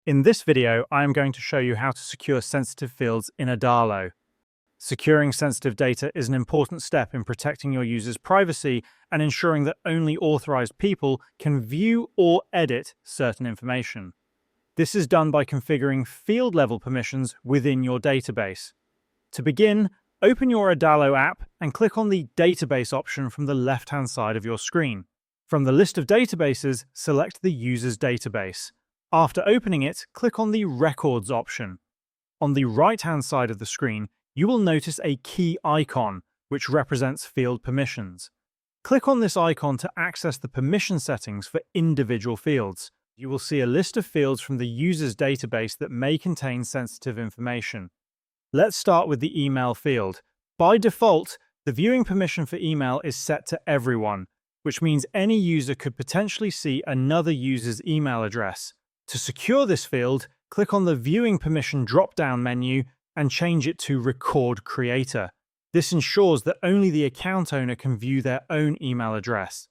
In this video, I am going to show you how to secure sensitive fields in Adalo. Securing sensitive data is an important step in protecting your users' privacy and ensuring that only authorized people can view or edit certain information. This is done by configuring field-level permissions within your database. To begin, open your Adalo app and click on the Database option from the left-hand side of your screen. From the list of databases, select the user's database. After opening it, click on the Records option. On the right-hand side of the screen, you will notice a key icon, which represents field permissions. Click on this icon to access the permission settings for individual fields. You will see a list of fields from the user's database that may contain sensitive information. Let's start with the email field. By default, the viewing permission for email is set to everyone, which means any user could potentially see another user's email address. To secure this field, click on the Viewing Permission drop-down menu and change it to Record Creator. This ensures that only the account owner can view their own email address.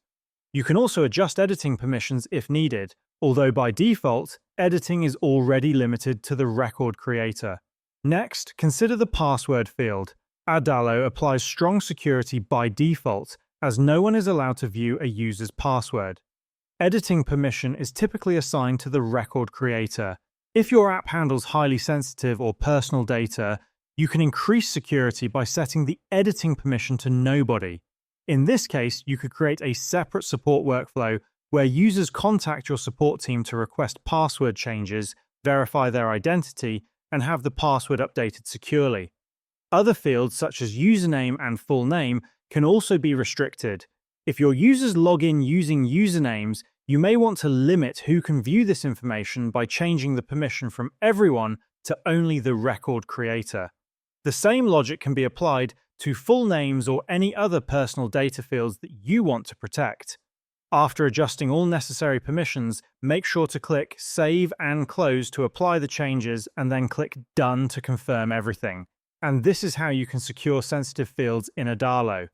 You can also adjust editing permissions if needed, although by default, editing is already limited to the record creator. Next, consider the password field. Adalo applies strong security by default, as no one is allowed to view a user's password. Editing permission is typically assigned to the record creator. If your app handles highly sensitive or personal data, you can increase security by setting the editing permission to nobody. In this case, you could create a separate support workflow where users contact your support team to request password changes, verify their identity, and have the password updated securely. Other fields such as username and full name can also be restricted. If your users log in using usernames, you may want to limit who can view this information by changing the permission from everyone to only the record creator. The same logic can be applied to full names or any other personal data fields that you want to protect. After adjusting all necessary permissions, make sure to click Save and Close to apply the changes and then click Done to confirm everything. And this is how you can secure sensitive fields in Adalo.